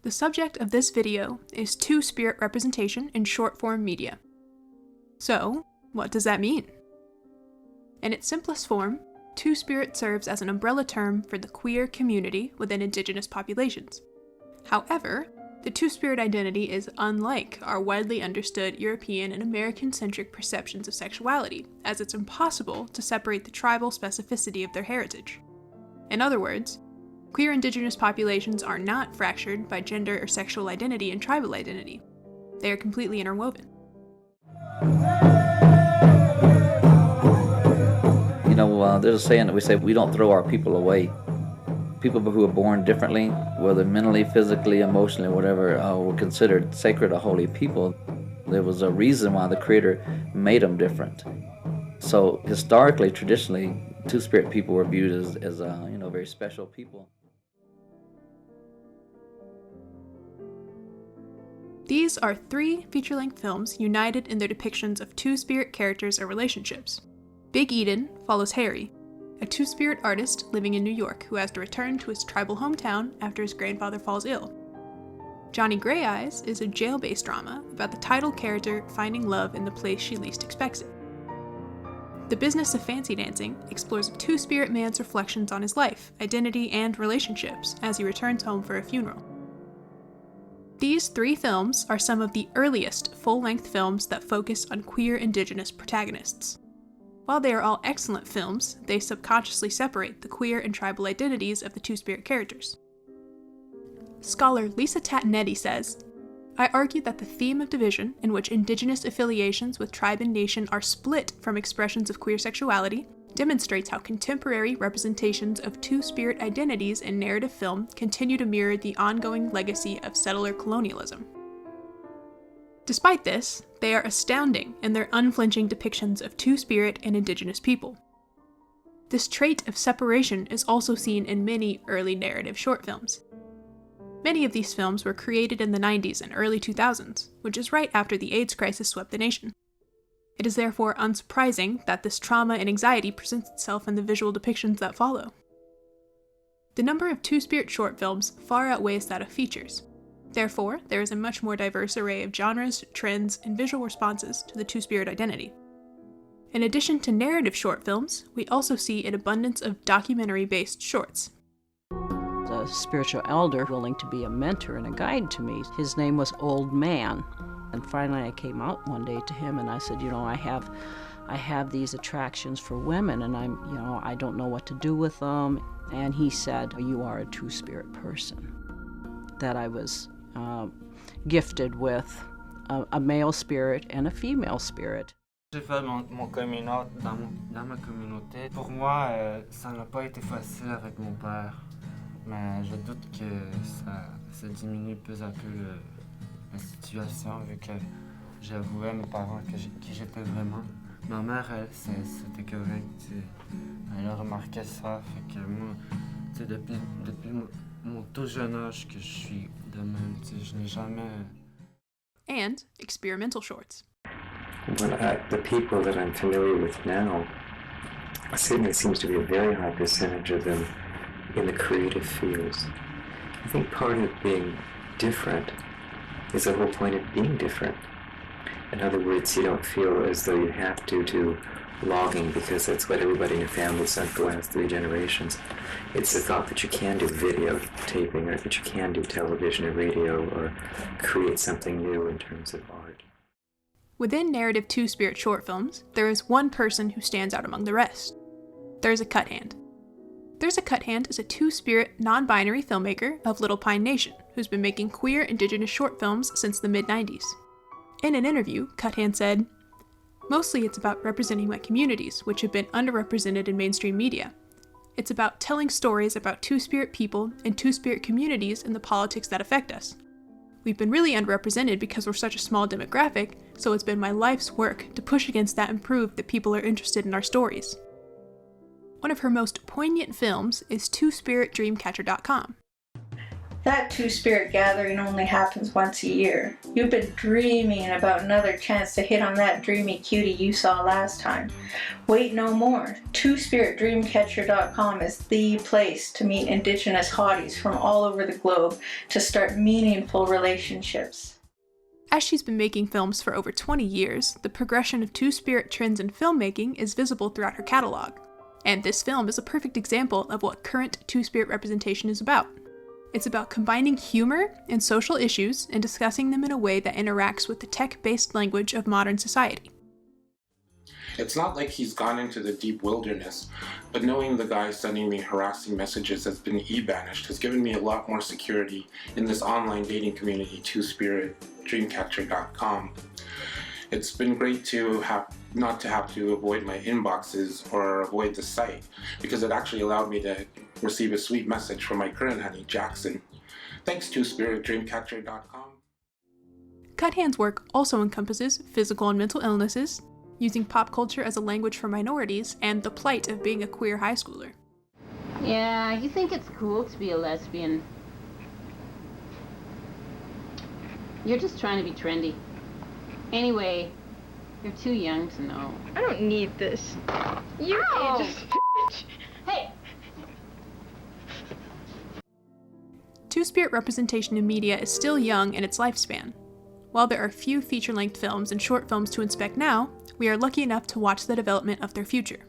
The subject of this video is two-spirit representation in short-form media. So, what does that mean? In its simplest form, two-spirit serves as an umbrella term for the queer community within Indigenous populations. However, the two-spirit identity is unlike our widely understood European and American-centric perceptions of sexuality, as it's impossible to separate the tribal specificity of their heritage. In other words, queer Indigenous populations are not fractured by gender or sexual identity and tribal identity. They are completely interwoven. There's a saying that we say we don't throw our people away. People who are born differently, whether mentally, physically, emotionally, whatever, were considered sacred or holy people. There was a reason why the Creator made them different. So historically, traditionally, two-spirit people were viewed as very special people. These are 3 feature-length films united in their depictions of two-spirit characters or relationships. Big Eden follows Harry, a two-spirit artist living in New York who has to return to his tribal hometown after his grandfather falls ill. Johnny Grey Eyes is a jail-based drama about the title character finding love in the place she least expects it. The Business of Fancy Dancing explores a two-spirit man's reflections on his life, identity, and relationships as he returns home for a funeral. These 3 films are some of the earliest full-length films that focus on queer Indigenous protagonists. While they are all excellent films, they subconsciously separate the queer and tribal identities of the two-spirit characters. Scholar Lisa Tatanetti says, "I argue that the theme of division, in which Indigenous affiliations with tribe and nation are split from expressions of queer sexuality, demonstrates how contemporary representations of two-spirit identities in narrative film continue to mirror the ongoing legacy of settler colonialism." Despite this, they are astounding in their unflinching depictions of two-spirit and Indigenous people. This trait of separation is also seen in many early narrative short films. Many of these films were created in the 90s and early 2000s, which is right after the AIDS crisis swept the nation. It is therefore unsurprising that this trauma and anxiety presents itself in the visual depictions that follow. The number of two-spirit short films far outweighs that of features. Therefore, there is a much more diverse array of genres, trends, and visual responses to the two-spirit identity. In addition to narrative short films, we also see an abundance of documentary-based shorts. A spiritual elder willing to be a mentor and a guide to me. His name was Old Man. And finally I came out one day to him and I said, I have these attractions for women and I don't know what to do with them. And he said, you are a two-spirit person. That I was gifted with a male spirit and a female spirit. J'ai fait mon coming out dans ma communauté. Pour moi, ça n'a pas été facile avec mon père, mais je doute que ça diminue peu à peu la situation vu que j'avouais à mes parents qui j'étais vraiment. Ma mère, elle, c'était correct. Elle a remarqué ça, fait que moi, depuis mon tout jeune âge que je suis de même, je n'ai jamais... And experimental shorts. Well, the people that I'm familiar with now, certainly seems to be a very high percentage of them in the creative fields. I think part of being different is the whole point of being different. In other words, you don't feel as though you have to do logging because that's what everybody in your family's done for the last 3 generations. It's the thought that you can do video taping or that you can do television or radio or create something new in terms of art. Within narrative two-spirit short films, there is one person who stands out among the rest. There's a Cuthand. There's a Cuthand is a two-spirit, non-binary filmmaker of Little Pine Nation who's been making queer Indigenous short films since the mid-90s. In an interview, Cuthand said, "Mostly it's about representing my communities, which have been underrepresented in mainstream media. It's about telling stories about two-spirit people and two-spirit communities and the politics that affect us. We've been really underrepresented because we're such a small demographic, so it's been my life's work to push against that and prove that people are interested in our stories." One of her most poignant films is two-spiritdreamcatcher.com. That two-spirit gathering only happens once a year. You've been dreaming about another chance to hit on that dreamy cutie you saw last time. Wait no more. Two-spiritdreamcatcher.com is the place to meet Indigenous hotties from all over the globe to start meaningful relationships. As she's been making films for over 20 years, the progression of two-spirit trends in filmmaking is visible throughout her catalog. And this film is a perfect example of what current two-spirit representation is about. It's about combining humor and social issues and discussing them in a way that interacts with the tech-based language of modern society. It's not like he's gone into the deep wilderness, but knowing the guy sending me harassing messages has been e-banished has given me a lot more security in this online dating community, two-spiritdreamcatcher.com. It's been great to not to have to avoid my inboxes or avoid the site, because it actually allowed me to receive a sweet message from my current honey, Jackson. Thanks, two-spiritdreamcatcher.com. Cuthand's work also encompasses physical and mental illnesses, using pop culture as a language for minorities, and the plight of being a queer high schooler. Yeah, you think it's cool to be a lesbian. You're just trying to be trendy. Anyway, you're too young to know. I don't need this. You're ageist, bitch. Hey! Two-spirit representation in media is still young in its lifespan. While there are few feature-length films and short films to inspect now, we are lucky enough to watch the development of their future.